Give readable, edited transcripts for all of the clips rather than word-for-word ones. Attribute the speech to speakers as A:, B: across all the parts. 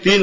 A: 3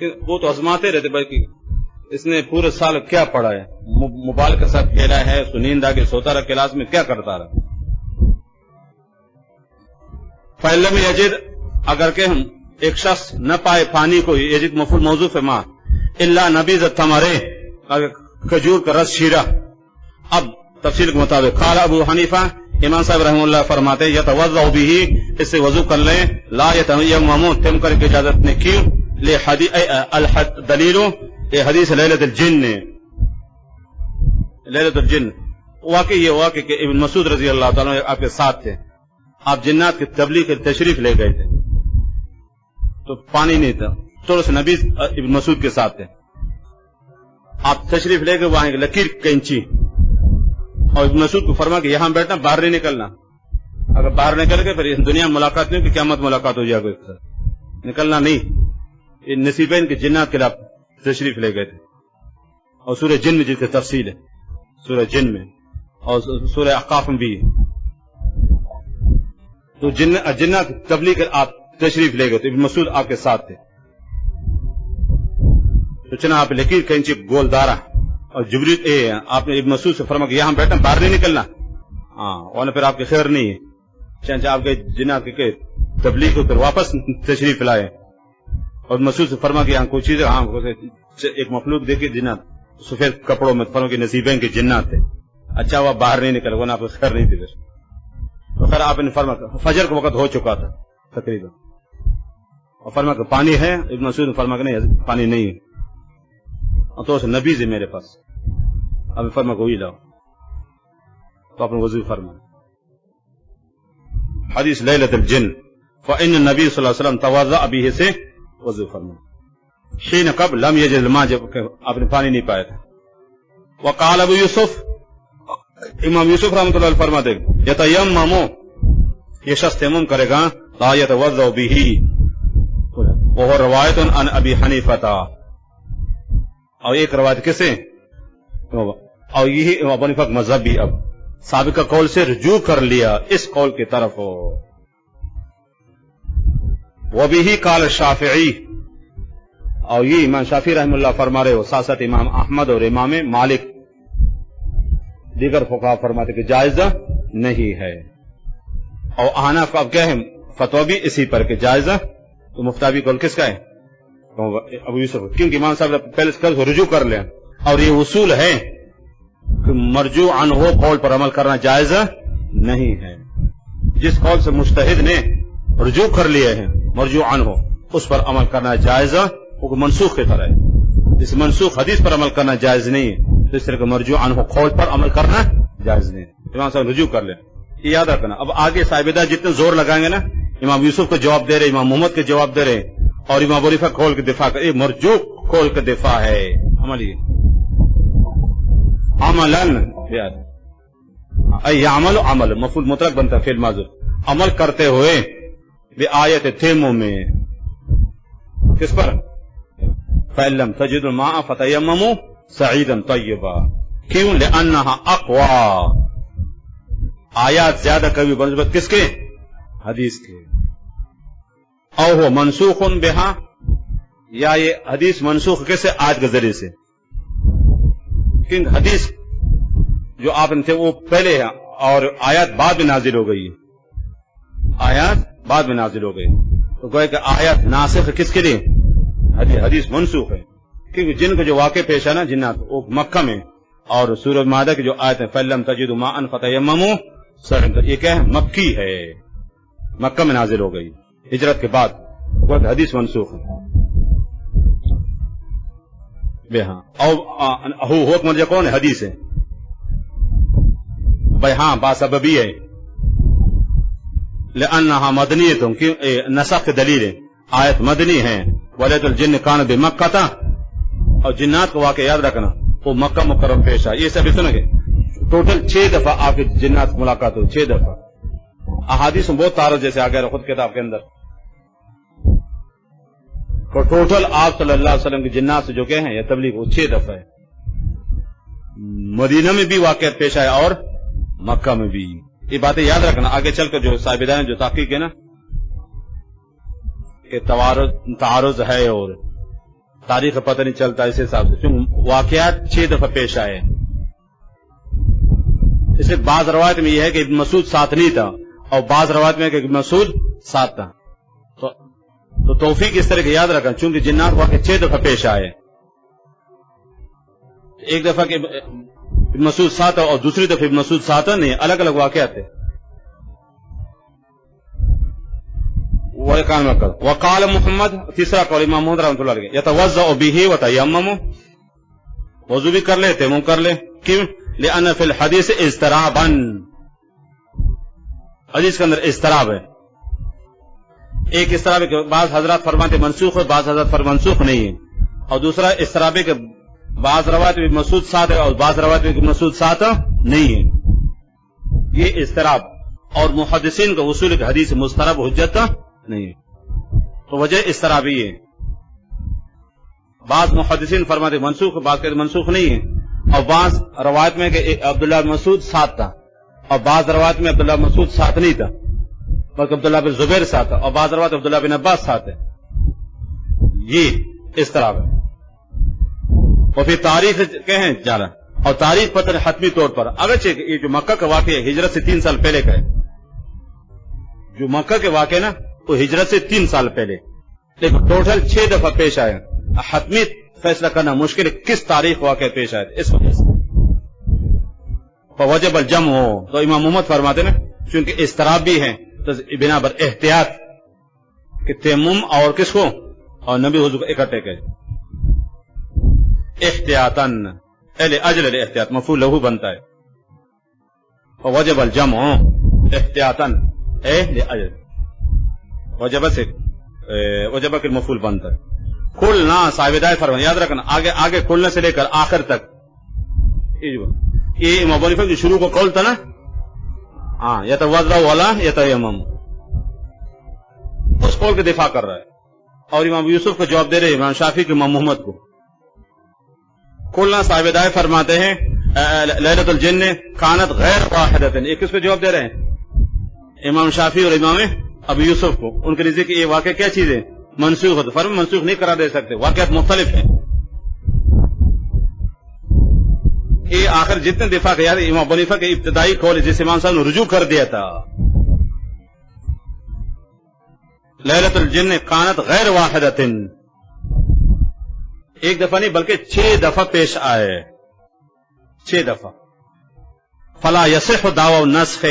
A: وہ تو آزماتے رہتے بلکہ اس نے پورے سال کیا پڑھا ہے، موبائل کے ساتھ کھیلا ہے، نیند آ کے سوتا رہا، کلاس میں کیا کرتا رہا. فَإِن لَمْ يَجِدْ، اگر کہ ہم ایک شخص نہ پائے پانی کو، یجد مفعول موصوف ہے ماں، الا نبیذ التمر، اگر کھجور کا رس شیرہ. اب تفصیل کے مطابق قال ابو حنیفہ، امام صاحب رحمہ اللہ فرماتے ہیں یتوضا به، اس سے وضو کر لیں، لا یتیمم، تم کر کے اجازت نے کی، دلیل حدیث لیلۃ الجن، لیلۃ الجن. واقعی یہ ہوا کہ ابن مسعود رضی اللہ تعالیٰ عنہ آپ کے ساتھ تھے، آپ جنات کی تبلیغ کی تشریف لے گئے تھے تو پانی نہیں تھا، تھوڑا سا نبی ابن مسعود کے ساتھ تھے، آپ تشریف لے گئے، وہاں ایک لکیر کینچی، اور ابن مسعود کو فرما کہ یہاں بیٹھنا، باہر نہیں نکلنا، اگر باہر نکل گئے پھر دنیا میں ملاقات نہیں، کہ قیامت ملاقات ہو جائے گا، نکلنا نہیں. یہ نصیبین کے جنات کے لیے تشریف لے گئے تھے. اور سورہ جن میں جس کی تفصیل ہے، سورہ جن میں اور سورہ احقاف میں بھی، تو جنات تبلیغ آپ تشریف لے گئے تو ابن مسعود آپ کے ساتھ تھے. تو چنا آپ لکیر کینچی گول دارا، اور جبریل آپ نے ابن مسعود سے فرما کہ یہاں بیٹھنا، باہر نہیں نکلنا، ورنہ پھر آپ کی خیر نہیں ہے. چنانچہ آپ کے جنات کے تبلیغ کو پھر واپس تشریف لائے، اور مسعود سے فرما کہ یہاں کوئی چیز ایک مخلوق دیکھے جنات سفید کپڑوں میں، فرما کہ نصیبین کے جنات تھے، اچھا وہ باہر نہیں نکل، ورنہ آپ کی خیر نہیں تھی. تو خیر آپ نے فرما فجر کا وقت ہو چکا تھا تقریباً، اور فرما کہ پانی ہے، ابن مسعود نے فرما کہ نہیں پانی نہیں ہے، اور تو نبیز ہے میرے پاس، اب فرما کو ہی لاؤ، تو آپ نے وضو فرما. حدیث لیلۃ الجن، فإن النبی صلی اللہ علیہ وسلم توضأ به سے وضو فرما. حین کب لم یجد الماء، جب آپ نے پانی نہیں پایا تھا. وقال ابو یوسف، امام یوسف رحمۃ اللہ علیہ فرماتے یتیمم، یہ شخص تیمم کرے گا، لا یتوضأ به، وہ روایت عن ابی حنیفہ، اور ایک روایت کسے، اور یہی ابو حنیفہ کا مذہب بھی اب سابقہ قول سے رجوع کر لیا اس قول کی طرف. وبه قال الشافعی، اور یہ امام شافعی رحمہ اللہ فرما رہے ہو، ساتھ ساتھ امام احمد اور امام مالک، دیگر فقہا فرماتے کہ جائز نہیں ہے. اور احناف اب کیا ہے فتویٰ بھی اسی پر کہ جائز، تو مفتابی قول کس کا ہے، ابو یوسف، کیونکہ امام صاحب نے پہلے اس کو رجوع کر لیا، اور یہ اصول ہے کہ مرجوع عنہ قول پر عمل کرنا جائز نہیں ہے. جس قول سے مجتہد نے رجوع کر لیے ہیں مرجوع عنہ، اس پر عمل کرنا جائز، وہ منسوخ کی طرح ہے. اس منسوخ حدیث پر عمل کرنا جائز نہیں ہے، تو اس طرح کے مرجوع عنہ قول پر عمل کرنا جائز نہیں. امام صاحب رجوع کر لیں، یہ یاد رکھنا. اب آگے صاحبدہ جتنے زور لگائیں گے نا، امام یوسف کو جواب دے رہے، امام محمد کے جواب دے رہے، اور امام ابو حنیفہ قول کے دفاع کا، یہ مرجوع قول کا دفاع ہے. عملی عملاً ای عمل عمل مفعول مطلق بنتا ہے، فعل ماضی، عمل کرتے ہوئے بآیت تیمم میں، کس پر، فإن لم تجدوا الماء فتيمموا صعيدا طيبا. کیوں، لأنها اقوى، آیات زیادہ قوی بنسبت کس کے، حدیث کے. او ہو منسوخ بہا، یا یہ حدیث منسوخ کیسے، آیت کے ذریعے سے، کیونکہ حدیث جو آپ نے تھے وہ پہلے ہے، اور آیات بعد میں نازل ہو گئی، آیات بعد میں نازل ہو گئی. تو گویا کہ آیات ناسخ کس کے لیے، حدیث منسوخ ہے، کیونکہ جن کو جو واقع پیش ہے نا جنات، وہ مکہ میں، اور سورہ مائدہ کی جو آیت ہے فَإِن لَمْ تَجِدُوا مَاءً فَتَيَمَّمُوا صَعِيدًا، یہ کیا ہے، مکی ہے، مکہ میں نازل ہو گئی ہجرت کے بعد، گویا کہ حدیث منسوخ ہے. اور حکم مرجع کون ہے، حدیث ہے بھائی، ہاں باسببی ہے، لأنها مدنیۃ، نسخ کی دلیل ہے، آیت مدنی ہے. ولیلۃ الجن کان بمکہ، اور جنات کو واقع یاد رکھنا وہ مکہ مکرم پیش ہے. یہ سب سنیں گے، ٹوٹل 6 دفعہ آپ کی جنات ملاقات ہو، 6 دفعہ. احادیث میں بہت تعارض جیسے آ گیا خود کتاب کے اندر، تو ٹوٹل آپ صلی اللہ علیہ وسلم کی جنات سے جو کہ ہیں یہ تبلیغ وہ 6 دفعہ ہے. مدینہ میں بھی واقعات پیش آیا اور مکہ میں بھی. یہ باتیں یاد رکھنا، آگے چل کر جو صاحبدان جو تحقیق ہے نا کہ تعارض ہے اور تاریخ کا پتہ نہیں چلتا اس حساب سے، چونکہ واقعات 6 دفعہ پیش آئے. اس لیے بعض روایت میں یہ ہے کہ ابن مسعود ساتھ نہیں تھا، اور بعض روایت میں ہے کہ ابن مسعود ساتھ تھا. تو توفیق اس طرح کے یاد رکھیں، چونکہ جنات واقع 6 دفعہ پیش آئے. ایک دفعہ کہ ابن مسعود ساتھ اور دوسری دفعہ ابن مسعود ساتھ نہیں، الگ الگ واقعات تھے. وقال محمد، تیسرا قول امام محمد رحمۃ اللہ علیہ، یتوضأ به وتیمم، وضو بھی کر لے تیمم کر لے. کیوں؟ لأن فی الحدیث اضطرابا، حدیث کے اندر اضطراب ہے. ایک اضطراب ہے کہ بعض حضرات فرماتے منسوخ ہے، بعض حضرات فرماتے منسوخ نہیں ہے، اور دوسرا اضطراب ہے کہ بعض روایت میں مسعود ساتھ ہے اور بعض روایت میں مسعود ساتھ نہیں ہے. یہ اضطراب، اور محدثین کا اصول کہ حدیث مضطرب حجت نہیں ہے، تو وجہ اضطراب ہی ہے. بعض محدثین فرماتے منسوخ ہے، بعض کہتے منسوخ نہیں ہے، اور بعض روایت میں کہ عبداللہ بن مسعود ساتھ تھا، اور بعض روایت میں عبداللہ بن مسعود ساتھ نہیں تھا بلکہ عبداللہ بن زبیر ساتھ تھا، اور بعض روایت عبداللہ بن عباس ساتھ ہے. یہ اضطراب ہے. اور پھر تاریخ کہیں جا رہا، اور تاریخ پتہ حتمی طور پر، اگرچہ یہ جو مکہ کا واقعہ ہے ہجرت سے 3 سال پہلے کا ہے، جو مکہ کے واقعہ نا وہ ہجرت سے 3 سال پہلے، لیکن ٹوٹل 6 دفعہ پیش آئے. حتمی فیصلہ کرنا مشکل ہے کس تاریخ واقعہ پیش آئے، اس وجہ سے فوجب الجمع ہو. تو امام محمد فرماتے نا چونکہ اضطراب بھی ہے تو بنا پر احتیاط کہ تیمم اور کس کو اور نبی حضور کو اکٹھے کرے احتیاطاً، اجل الاحتیاط مفعول لہو بنتا ہے. فوجب الجمع احتیاطاً لاجل، وجب سے وجب کے مفعول بنتا ہے. کھلنا صاحب ہدایت فرمان، یاد رکھنا آگے کھلنے سے لے کر آخر تک. یہ امام ابو حنیفہ جو شروع کو قول تھا نا، ہاں یتوضأ ولا یتیمم، اس قول کے دفاع کر رہا ہے، اور امام یوسف کو جواب دے رہے امام شافعی کے امام محمد کو. کھلنا صاحب ہدایت فرماتے ہیں لیلۃ الجن کانت غیر واحدۃ، ایک کس کو جواب دے رہے ہیں؟ امام شافعی اور امام ابو یوسف کو. ان کے نزدیک یہ واقعہ کیا چیز ہے؟ منسوخ ہے. تو فرم منسوخ نہیں کرا دے سکتے، واقعات مختلف ہیں. یہ آخر جتنے دفاع کیا امام ابو حنیفہ کے ابتدائی قول جس امام صاحب نے رجوع کر دیا تھا، لیلۃ الجن کانت غیر واحدۃ، ایک دفعہ نہیں بلکہ 6 دفعہ پیش آئے، 6 دفعہ. فلا یصح دعوی النسخ،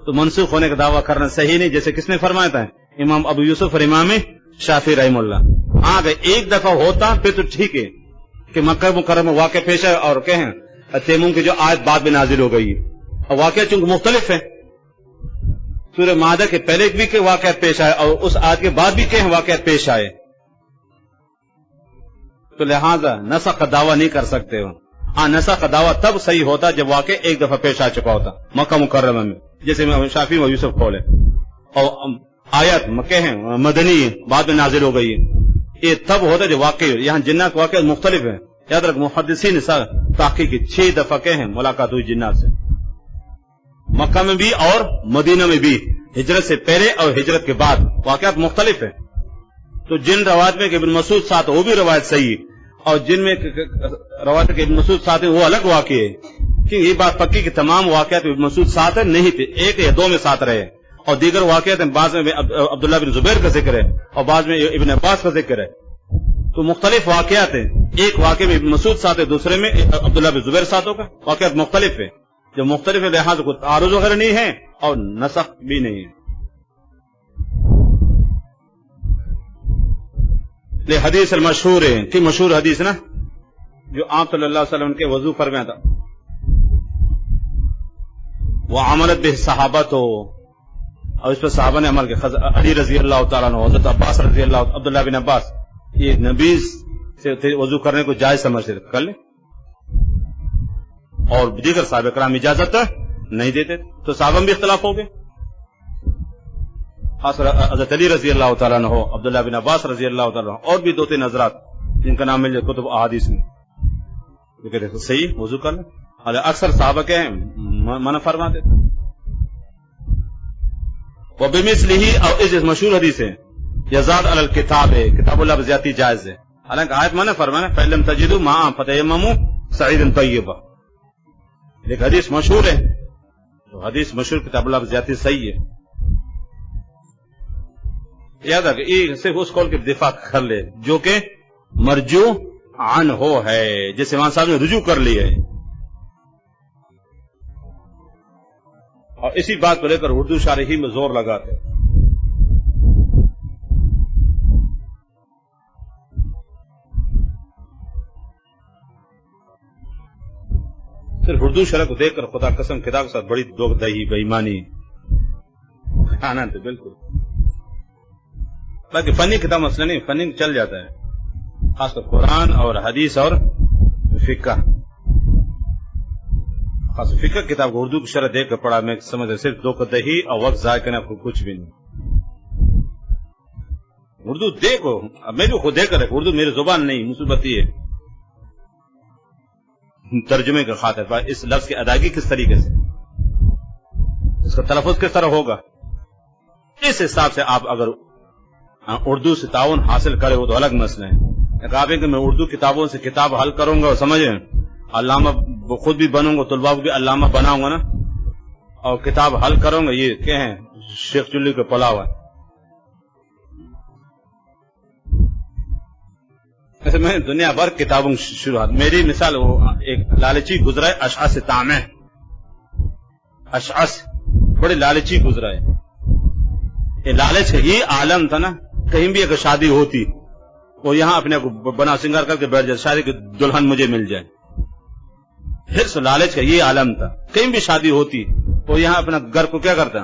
A: تو منسوخ ہونے کا دعویٰ کرنا صحیح نہیں، جیسے کس نے فرمایا تھا؟ امام ابو یوسف اور امام شافعی رحمہ اللہ. اگر ایک دفعہ ہوتا پھر تو ٹھیک ہے کہ مکہ مکرمہ میں واقع پیش ہے، اور کہیں تیمم کی جو آیت بعد میں نازل ہو گئی، اور واقعہ چونکہ مختلف ہے، سورہ مائدہ کے پہلے بھی کے واقعات پیش آئے اور اس آیت کے بعد بھی کہیں واقعات پیش آئے، تو لہذا نسخ کا دعویٰ نہیں کر سکتے ہو. ہاں نسخ کا دعویٰ تب صحیح ہوتا جب واقع ایک دفعہ پیش آ چکا ہوتا مکہ مکرمہ میں، جیسے شافعی و یوسف قول ہے، اور آیت مکہ ہیں مدنی بعد میں نازل ہو گئی ہے. یہ تب ہوتا ہے جب واقع. یہاں جنات واقع مختلف ہیں، یاد رکھ محدثین تحقیق کی 6 دفعہ کہیں ملاقات ہوئی جنات سے، مکہ میں بھی اور مدینہ میں بھی، ہجرت سے پہلے اور ہجرت کے بعد واقعات مختلف ہیں. تو جن روایت میں کہ ابن مسعود ساتھ وہ بھی روایت صحیح، اور جن میں روایت کے ابن مسعود ساتھ وہ الگ واقع ہے. کہ یہ بات پکی کہ تمام واقعات ابن مسعود ساتھ نہیں تھے، 1 یا 2 میں ساتھ رہے، اور دیگر واقعات بعض میں عبداللہ بن زبیر کا ذکر ہے اور بعض میں ابن عباس کا ذکر ہے. تو مختلف واقعات ہیں، ایک واقعے میں ابن مسعود ساتھ ہے، دوسرے میں عبداللہ بن زبیر ساتھ ہوگا. واقعات مختلف ہیں، جو مختلف ہے لہٰذا کوئی تعارض وغیرہ نہیں ہے اور نسخ بھی نہیں ہے. یہ حدیث المشہور ہے کہ مشہور حدیث نا جو آپ صلی اللہ علیہ وسلم کے وضو فرمایا تھا، وہ عملت به صحابت ہو، اور اس پر صحابہ نے عمل کیا. علی رضی اللہ تعالیٰ عنہ، حضرت عباس رضی اللہ، عبداللہ بن عباس، یہ نبی سے وضو کرنے کو جائز سمجھتے کر لیں، اور دیگر صحابہ کرام اجازت نہیں دیتے، تو صحابہ میں بھی اختلاف ہو گئے. حضرت علی رضی اللہ تعالیٰ عنہ، عبداللہ بن عباس رضی اللہ تعالیٰ عنہ، اور بھی 2-3 حضرات جن کا نام مل جائے کتب احادیث میں، وہ کہتے ہیں صحیح وضو کر لیں. اکثر صحابہ کے منع فرماتے تھے. وبمثلہ، اور اس مشہور حدیث ہے یزاد علی الکتاب ہے، کتاب اللہ پر زیادتی جائز ہے. حالانکہ آیت میں نے فرمایا فَإِن لَمْ تَجِدُوا مَاءً فَتَيَمَّمُوا صَعِيدًا طَيِّبًا، ایک حدیث مشہور ہے، تو حدیث مشہور کتاب اللہ زیادتی صحیح ہے. یاد رکھے یہ صرف اس قول کے دفاع کر لے جو کہ مرجو عن ہو ہے، جس امام صاحب نے رجوع کر لی ہے. اور اسی بات کو لے کر اردو شارحین میں زور لگاتے ہیں. صرف اردو شرح کو دیکھ کر خدا قسم خدا کے ساتھ بڑی دو دہی بے ایمانی آنا تو بالکل. باقی فنی کتاب مسئلہ نہیں، فنی چل جاتا ہے، خاص کر قرآن اور حدیث اور فقہ. خاص فقہ کتاب کو اردو کی شرح دیکھ کر پڑھا میں سمجھ صرف دو دہی اور وقت ضائع کرنے کو کچھ بھی نہیں. اردو دیکھو، اب میں بھی خود دیکھ کر اردو میری زبان نہیں، مصیبت یہ ہے ترجمے کا خاطر اس لفظ کی ادائیگی کس طریقے سے، اس کا تلفظ کس طرح ہوگا، اس حساب سے آپ اگر اردو سے تعاون حاصل کرے وہ تو الگ مسئلہ ہے. آپ کہ میں اردو کتابوں سے کتاب حل کروں گا اور سمجھیں علامہ خود بھی بنوں گا، طلباء کو بھی علامہ بناؤں گا نا، اور کتاب حل کروں گا، یہ کیا ہے شیخ چلی کا پلاو ہے. ایسے میں دنیا بھر کتابوں شروعات، میری مثال وہ ایک لالچی گزرا ہے اشعث طامع، اشعث بڑے لالچی گزرا ہے. یہ لالچ ہے، یہ عالم تھا نا، کہیں بھی اگر شادی ہوتی وہ یہاں اپنے کو بنا سنگار کر کے بیٹھ جائے، شادی کی دلہن مجھے مل جائے. حرص لالچ کا یہ عالم تھا، کہیں بھی شادی ہوتی وہ یہاں اپنا گھر کو کیا کرتا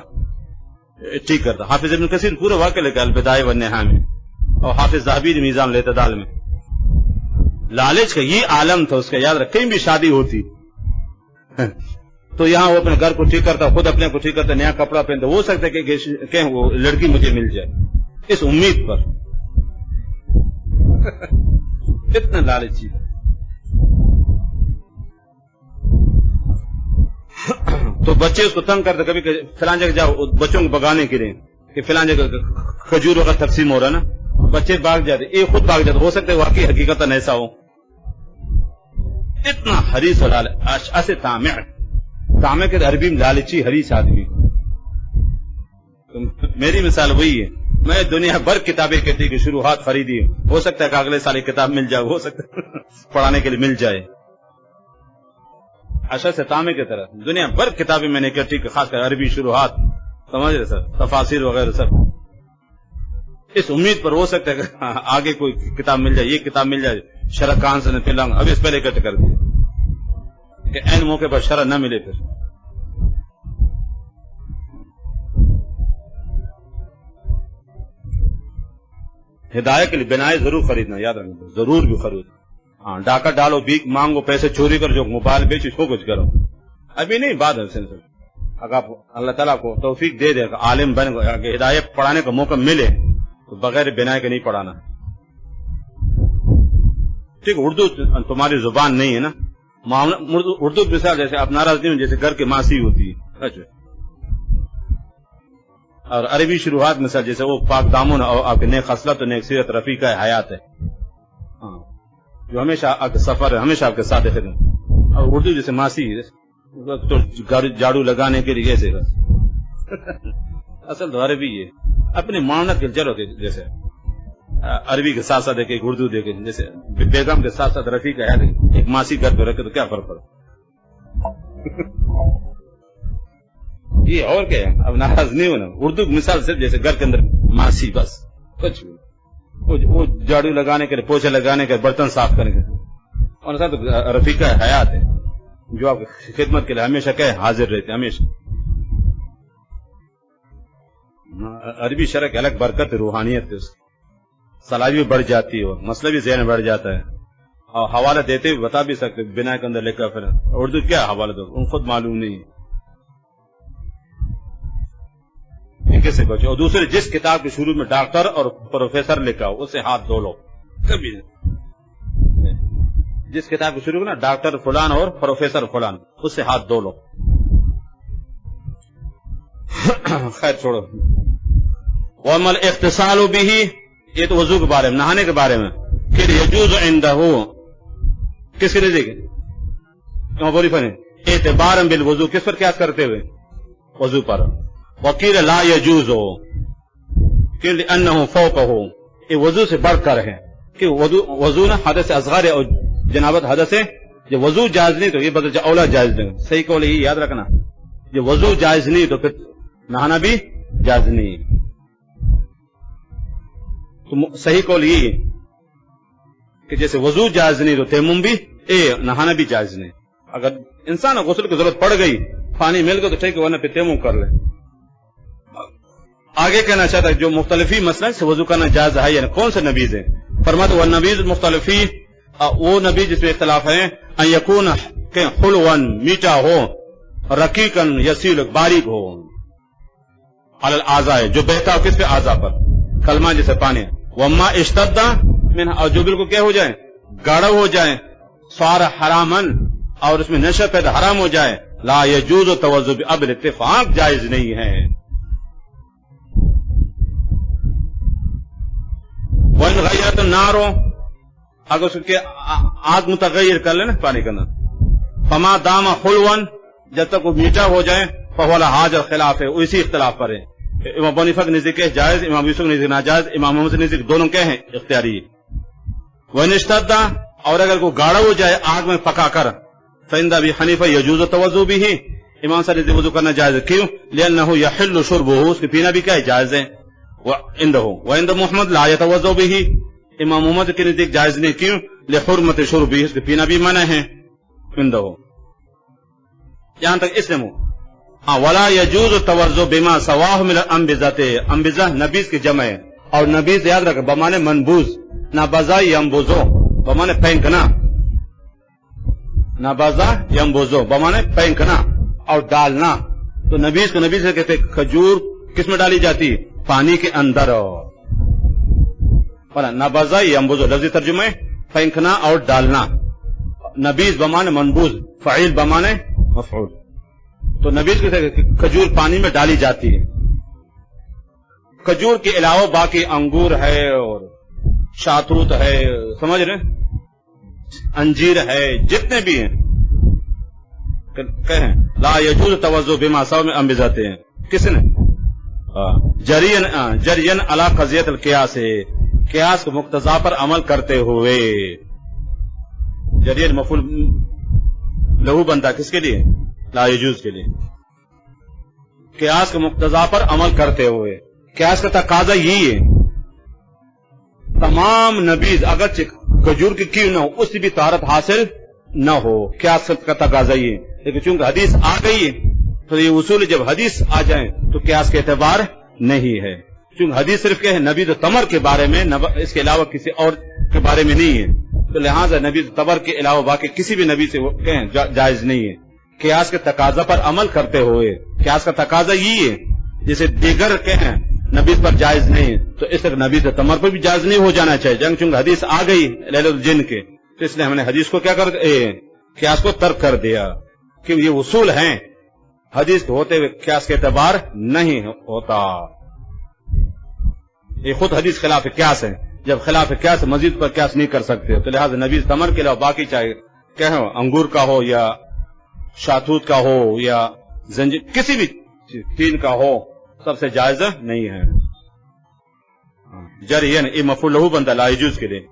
A: ٹھیک کرتا. حافظ ابن کثیر پورے واقعہ لے کے البدایہ والنہایہ میں، اور حافظ ذہبی نے میزان الاعتدال میں. لالچ کا یہ عالم تھا اس کا، یاد رکھ، کہیں بھی شادی ہوتی تو یہاں وہ اپنے گھر کو ٹھیک کرتا، خود اپنے کو ٹھیک کرتا، نیا کپڑا پہنتا، ہو سکتا ہے کہ وہ لڑکی مجھے مل جائے اس امید پر. اتنا لالچی. تو بچے اس کو تنگ کرتے، کبھی فلاں جگہ جاؤ بچوں کو بگانے کے لیے کہ فلاں جگہ کھجور وغیرہ تقسیم ہو رہا نا، بچے بھاگ جاتے، یہ خود بھاگ جاتے. ہو سکتا ہے واقعی حقیقت ایسا ہو. اتنا حریص اور اشعث طامع، طامع کے عربی میں لالچی حریص آدمی. میری مثال وہی ہے، میں دنیا بھر کتابیں کہتی کہ شروحات خریدی، ہو سکتا ہے کہ اگلے سال ایک کتاب مل جائے، ہو سکتا ہے پڑھانے کے لیے مل جائے. اشعث طامع کی طرح دنیا بھر کتابیں میں نے اکٹھی، خاص کر عربی شروحات، سمجھ رہے سر، تفاسیر وغیرہ سب، اس امید پر ہو سکتا ہے کہ آگے کوئی کتاب مل جائے، یہ کتاب مل جائے، شرح کان سے نہ پلاؤں، اب اس پہلے اکٹھے کر دیا کہ این موقع پر شرح نہ ملے. پھر ہدایت کے لیے بنائے ضرور خریدنا، یاد رکھنا، ضرور بھی خریدنا. ہاں ڈاکہ ڈالو، بھیک مانگو، پیسے چوری کر، جو موبائل بیچ اس کو کچھ کرو، ابھی نہیں بعد ہے. اگر آپ اللہ تعالیٰ کو توفیق دے دے، عالم بن گئے، ہدایت پڑھانے کا موقع ملے تو بغیر بنائے کے نہیں پڑھانا. ٹھیک، اردو تمہاری زبان نہیں ہے نا، اردو مثال جیسے آپ ناراض نہیں، جیسے گھر کی ماسی ہوتی ہے. اچھا، اور عربی شروحات مثال جیسے وہ پاک دامن اور آپ کے نیک خصلت و نیک سیرت رفیقہ حیات ہے، ہاں، جو ہمیشہ آپ کے سفر ہے، ہمیشہ آپ کے ساتھ ہے. اور اردو جیسے ماسی تو جھاڑو لگانے کے لیے ایسے اصل تو عربی ہے، اپنی معاونت کے چلو کہ جیسے عربی کے ساتھ ساتھ ایک اردو دیکھے، جیسے بیگم کے ساتھ ساتھ رفیق ہے، ایک ماسی گھر پہ رکھے تو کیا فرق پڑا. یہ اور کیا ہے، اب ناراض نہیں ہونا. اردو کی مثال صرف جیسے گھر کے اندر ماسی، بس کچھ وہ جھاڑو لگانے کے، پوچھے لگانے کے، برتن صاف کرنے کے، اور ساتھ رفیقہ حیات ہے جو آپ کی خدمت کے لیے ہمیشہ کیا حاضر رہتے ہمیشہ. عربی شرح کی الگ برکت روحانیت ہے، صلاحیت بھی بڑھ جاتی ہے اور مسئلہ بھی ذہن میں بڑھ جاتا ہے. اور حوالہ دیتے ہوئے بتا بھی سکتے، بنا کے اندر لکھا، پھر اردو کیا حوالہ دو ان خود معلوم نہیں ہے. کیسے بچے. اور دوسرے، جس کتاب کے شروع میں ڈاکٹر اور پروفیسر لکھا ہو اسے ہاتھ دھو لو، کبھی نہیں. جس کتاب کے شروع میں نا ڈاکٹر فلان اور پروفیسر فلان، اس سے ہاتھ دھو لو. خیر چھوڑو. وَمَا الْاِغْتِسَالُ بِهِ، یہ تو وضو کے بارے میں، نہانے کے بارے میں. کہ یجوز عندہ کس کے نزدیک بولی فن اعتبارا بالوضو کس پر قیاس کرتے ہوئے وضو پر وقیل لا یجوز کہ لانہ فوقہ یہ وضو سے بڑھ کر ہے کہ وضو نہ حدث اصغر اور جنابت حدث ہے جب وضو جائز نہیں تو یہ بدل اولا جائز نہیں صحیح قول یہ یاد رکھنا جب وضو جائز نہیں تو پھر نہانا بھی جائز نہیں تو صحیح قول یہ کہ جیسے وضو جائز نہیں تو تیمم بھی نہانا بھی جائز نہیں اگر انسان غسل کی ضرورت پڑ گئی پانی مل گیا تو ٹھیک ہے ورنہ پھر تیمم کر لے آگے کہنا چاہتا ہے جو مختلفی مسئلہ سے وضو کرنا جائز ہے یعنی کون سے نبیز ہیں فرماتے وہ نبیز مختلفی وہ نبی جس میں اختلاف ہے ان یکون حلوان میٹھا ہو رقیقن یسیل باریک ہو علی الاعضاء جو بہتا ہو کس پہ اعضاء پر کلمہ جیسے پانی وما اشتد من اور جو بالکل کیا ہو جائے گاڑا ہو جائے صار حرامن اور اس میں نشہ پیدا حرام ہو جائے لا یجوز توضؤ اب اتفاق جائز نہیں ہے وَإِنْ غَيَّرَتِ النَّارُ اگر اس کے آگ متغیر کر لیں نا پانی کے اندر فما دام حلوان جب تک وہ میٹھا ہو جائے فہو حاجر خلاف ہے اسی اختلاف پر ہے امام ابو حنیفہ کے نزدیک جائز امام یوسف کے نزدیک ناجائز امام محمد کے نزدیک دونوں کیا ہیں اختیاری وَإِنْ اشْتَدَّ اور اگر کوئی گاڑا ہو جائے آگ میں پکا کر فَإِنْ أَبِي حنیفہ یجوز التوضؤ بِهِ امام صاحب نے وضو کرنا جائز ہے کیوں لأنه يحل شربه اس کے پینا بھی کیا ہے جائز ہے وعند محمد لا يتوضؤ به امام محمد کے نزدیک جائز نہیں کیوں لحرمت شربه اس کے پینا بھی منع ہے عنده یہاں تک اس نے ولا يجوز التوضؤ بما سواه من الانبذه انبذہ نبیذ کی جمع ہے اور نبیذ یاد رکھ بمانے منبوذ نبذہ ينبذو بمانے پھینکنا نبذہ ينبذو بمانے پھینکنا اور ڈالنا تو نبیذ کو نبیذ کہتے ہیں کھجور کس میں ڈالی جاتی پانی کے اندر نبذہ ينبذو لفظی ترجمہ ہے پھینکنا اور ڈالنا نبیذ بمانے منبوذ فعیل بمانے مفعول تو نبیذ کہتے ہیں کھجور پانی میں ڈالی جاتی ہے کھجور کے علاوہ باقی انگور ہے اور شاتوت ہے سمجھ رہے انجیر ہے جتنے بھی ہیں کہیں لا یجوز توضؤ بما سواه من انبذہ ہیں کس نے جرین علی قضیت القیاس قیاس کو مقتضا پر عمل کرتے ہوئے جرین مفعول لہو بنتا کس کے لیے لا یجوز کے لیے قیاس کے مقتضا پر عمل کرتے ہوئے قیاس کا تقاضا یہی ہے تمام نبیذ اگرچہ کھجور کی کیوں نہ ہو اس سے بھی طہارت حاصل نہ ہو قیاس کا تقاضا یہ لیکن چونکہ حدیث آ گئی ہے تو یہ اصول جب حدیث آ جائیں تو قیاس کے اعتبار نہیں ہے چونکہ حدیث صرف کہ ہے نبیذ تمر کے بارے میں اس کے علاوہ کسی اور کے بارے میں نہیں ہے تو لہٰذا نبیذ تمر کے علاوہ باقی کسی بھی نبی سے کہیں جائز نہیں ہے قیاس کے تقاضا پر عمل کرتے ہوئے قیاس کا تقاضا یہی ہے جیسے دیگر کہیں نبیذ پر جائز نہیں تو اس طرح نبیذ تمر پر بھی جائز نہیں ہو جانا چاہیے چونکہ حدیث آ گئی لیل الجن کے تو اس لیے ہم نے حدیث کو کیا کر قیاس کو ترک کر دیا کہ یہ اصول ہیں حدیث ہوتے ہوئے قیاس کے اعتبار نہیں ہوتا یہ خود حدیث خلاف قیاس ہے جب خلاف قیاس مزید پر قیاس نہیں کر سکتے تو لہٰذا نبیذ تمر کے علاوہ باقی چاہے کیا ہو انگور کا ہو یا شاتوت کا ہو یا زنجیر کسی بھی تین کا ہو سب سے جائز نہیں ہے جرین یہ مفعول لہو بندہ لا یجوز کے لیے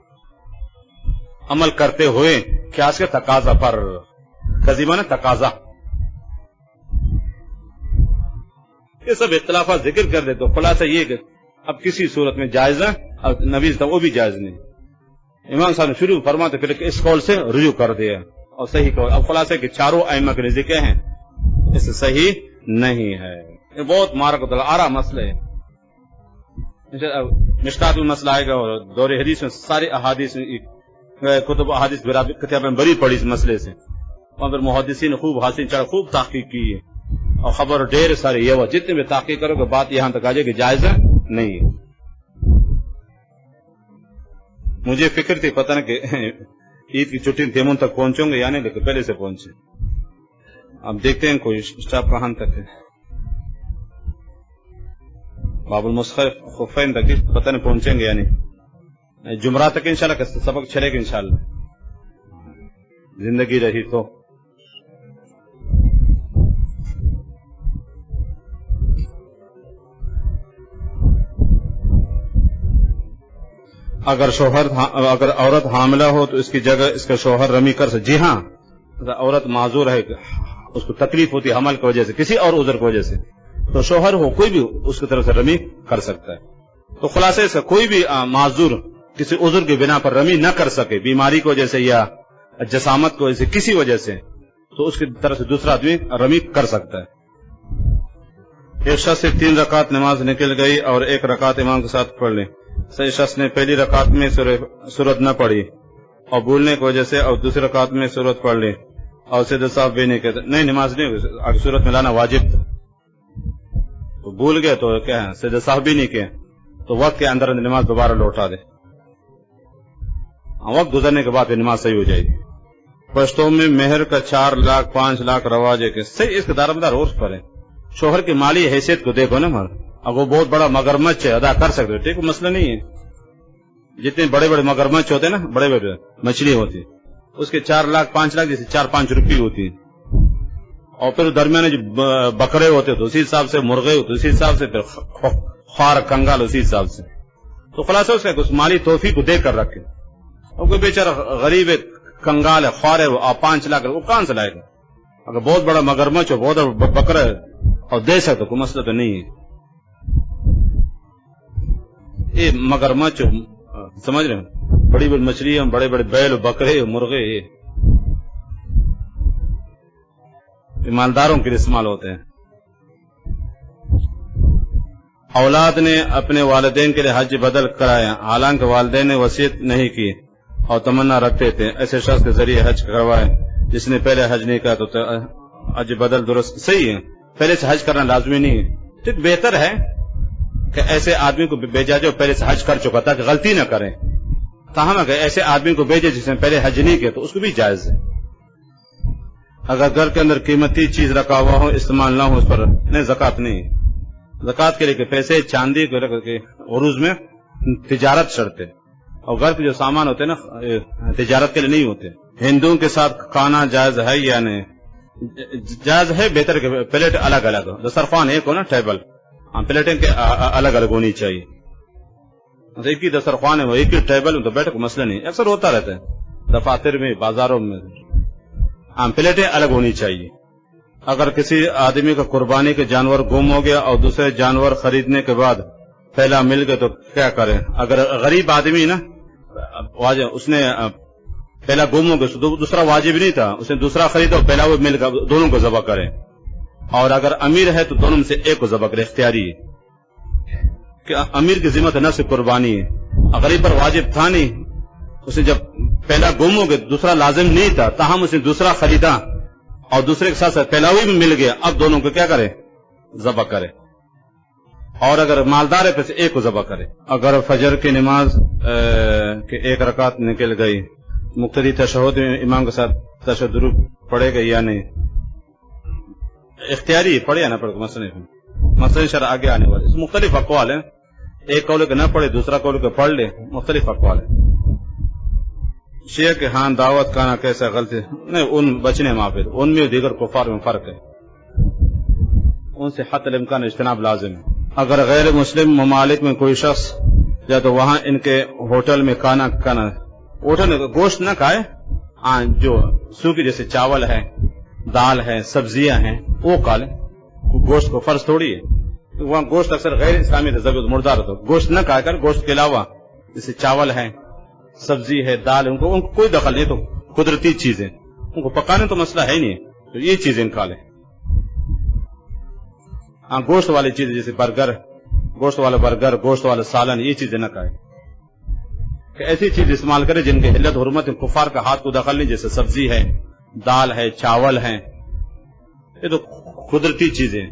A: عمل کرتے ہوئے قیاس کے تقاضا پر قضیمہ نے تقاضا یہ سب اختلافات ذکر کر دے تو خلاصہ یہ کہ اب کسی صورت میں جائز ہے اور نبیذ وہ بھی جائز نہیں امام صاحب نے شروع فرماتے پھر اس قول سے رجوع کر دیا اور صحیح قول اب خلاصہ کہ چاروں ائمہ کے نزدیک ہیں اس سے صحیح نہیں ہے یہ بہت مارک آرا مسئلہ ہے مشکات میں مسئلہ آئے گا اور دور حدیث میں سارے احادیث کتب احادیث کتابیں بری پڑی اس مسئلے سے اور پھر محدثین خوب حاصل چڑھ خوب تحقیق کی ہے اور خبر ڈھیر سارے یہ جتنے بھی تحقیق کرو گے بات یہاں تک آ جائے کہ جائز نہیں ہے مجھے فکر تھی پتہ نہ کہ عید کی چھٹی تیمون تک پہنچوں گے یعنی لیکن پہلے سے پہنچے اب دیکھتے ہیں کوئی اسٹاپ کہاں تک ہے باب المصحف خفین تک پتہ نہیں پہنچیں گے یعنی جمعرات تک انشاءاللہ سبق چلے گا انشاءاللہ، زندگی رہی تو۔ اگر عورت حاملہ ہو تو اس کی جگہ اس کا شوہر رمی کر سکے؟ جی ہاں، عورت معذور ہے، اس کو تکلیف ہوتی ہے حمل کی وجہ سے، کسی اور عذر کی وجہ سے، تو شوہر ہو کوئی بھی اس کی طرف سے رمی کر سکتا ہے۔ تو خلاصے سے کوئی بھی معذور کسی عذر کی بنا پر رمی نہ کر سکے، بیماری کی وجہ سے یا جسامت کی وجہ سے، کسی وجہ سے، تو اس کی طرف سے دوسرا آدمی رمی کر سکتا ہے۔ ایک شخص سے 3 رکعت نماز نکل گئی اور 1 رکعت امام کے ساتھ پڑھ لی، صحیح شخص نے پہلی رکعت میں سورت نہ پڑھی اور بھولنے کی وجہ سے، اور دوسری رکعت میں سورت پڑھ لی اور سجدہ صاحب بھی نہیں کہتے، نہیں نماز نہیں ہوئی، اگر سورت میں لانا واجب تھا، تو بھول گئے تو کیا ہے، سجدہ صاحب بھی نہیں کہے تو وقت کے اندر نماز دوبارہ لوٹا دے، وقت گزرنے کے بعد نماز صحیح ہو جائے گی۔ پشتوں میں مہر کا 4 لاکھ 5 لاکھ رواج ہے کہ صحیح، اس کے دار مدار عرف پر ہے، شوہر کی مالی حیثیت کو دیکھو نا، اگر وہ بہت بڑا مگرمچھ ہے ادا کر سکتے، ٹھیک، مسئلہ نہیں ہے، جتنے بڑے بڑے مگرمچھ ہوتے ہیں نا، بڑے بڑے مچھلی ہوتی، اس کے 4 لاکھ 5 لاکھ جیسے 4-5 روپی ہوتی، اور پھر درمیان جو بکرے ہوتے تو اسی حساب سے، مرغے ہوتے اسی حساب سے، پھر خوار کنگال اسی حساب سے، تو خلاصہ اس کا اس مالی توفیق کو دیکھ کر رکھے۔ اور کوئی بیچارہ غریب ہے، کنگال ہے، خوار ہے، وہ 5 لاکھ وہ کہاں سے لائے گا؟ اگر بہت بڑا مگرمچھ ہو، بہت بڑا بکرا ہے اور دے سکتے، کوئی مسئلہ تو نہیں ہے۔ یہ مگرمچھ سمجھ رہے ہیں، بڑی بڑی مچھلی، بڑے بڑے بیل، بکرے، مرغے، یہ مالداروں کے لیے استعمال ہوتے ہیں۔ اولاد نے اپنے والدین کے لیے حج بدل کرایا، حالانکہ والدین نے وصیت نہیں کی اور تمنا رکھتے تھے، ایسے شخص کے ذریعے حج کروائے جس نے پہلے حج نہیں کیا تو حج بدل درست صحیح ہے، پہلے سے حج کرنا لازمی نہیں ہے، ٹھیک، بہتر ہے کہ ایسے آدمی کو بھیجا جو پہلے سے حج کر چکا تاکہ غلطی نہ کریں، تاہم اگر ایسے آدمی کو بھیجے جس نے پہلے حج نہیں کیا تو اس کو بھی جائز ہے۔ اگر گھر کے اندر قیمتی چیز رکھا ہوا ہو، استعمال نہ ہو، اس پر نہیں، زکات نہیں، زکات کے لیے کہ پیسے چاندی کے عروض میں تجارت شرط ہے، اور گھر کے جو سامان ہوتے ہیں نا تجارت کے لیے نہیں ہوتے۔ ہندوؤں کے ساتھ کھانا جائز ہے یا نہیں؟ جائز ہے، بہتر کہ پلیٹ الگ الگ ہو، دسترخوان ایک ہو نا، ٹیبل، پلیٹیں کے الگ الگ ہونی چاہیے، ایک ہی دسترخوان ہے، وہ ایک ہی ٹیبل میں تو بیٹھے کو مسئلہ نہیں، اکثر ہوتا رہتا ہے دفاتر میں، بازاروں میں، پلیٹیں الگ ہونی چاہیے۔ اگر کسی آدمی کا قربانی کے جانور گم ہو گیا اور دوسرے جانور خریدنے کے بعد پہلا مل گیا تو کیا کرے؟ اگر غریب آدمی نا اس نے پہلا گم ہو گیا، دوسرا واجب نہیں تھا، اس نے دوسرا خریدا اور پہلا وہ مل گیا، دونوں کو ذبح کرے، اور اگر امیر ہے تو دونوں میں سے ایک کو ذبح کرے، اختیاری ہے کہ امیر کی ذمہ نفس قربانی ہے، غریب پر واجب تھا نہیں، اسے جب پہلا گم ہو گیا دوسرا لازم نہیں تھا، تاہم اس نے دوسرا خریدا اور دوسرے کے ساتھ ساتھ پہلا بھی مل گیا، اب دونوں کو کیا کرے؟ ذبح کرے، اور اگر مالدار ہے پھر ایک کو ذبح کرے۔ اگر فجر کی نماز کے 1 رکعت نکل گئی، مقتدی تشہد میں امام کے ساتھ تشہد درود پڑے گا یا نہیں؟ اختیاری پڑھے یا نہ پڑھے، مسئلہ شرع آگے آنے والے، اس مختلف اقوال ہیں، ایک قول کہ نہ پڑھے، دوسرا قول کہ پڑھ لے، مختلف اقوال ہیں۔ شیعہ کے ہاں دعوت کھانا کیسا غلطی؟ نہیں، ان بچنے معافی، ان میں دیگر کفار میں فرق ہے، ان سے حتی الامکان اجتناب لازم ہے۔ اگر غیر مسلم ممالک میں کوئی شخص یا تو وہاں ان کے ہوٹل میں کھانا ہوٹل میں گوشت نہ کھائے، جو سوکھی جیسے چاول ہے، دال ہے، سبزیاں ہیں، وہ کھا لیں، گوشت کو فرض تھوڑی ہے، وہاں گوشت اکثر غیر اسلامی ضرورت مردار ہوتا ہے، گوشت نہ کھا کر گوشت کے علاوہ جیسے چاول ہے، سبزی ہے، دال ہے، ان کو کوئی دخل نہیں، تو قدرتی چیزیں، ان کو پکانے تو مسئلہ ہے نہیں، تو یہ چیزیں کھا لیں۔ گوشت والی چیزیں جیسے گوشت والا برگر، گوشت والا سالن، یہ چیزیں نہ کھائیں، کہ ایسی چیز استعمال کرے جن کے حلت حرمت کفار کا ہاتھ کو دخل نہیں، جیسے سبزی ہے، دال ہے، چاول ہے، یہ تو قدرتی چیزیں،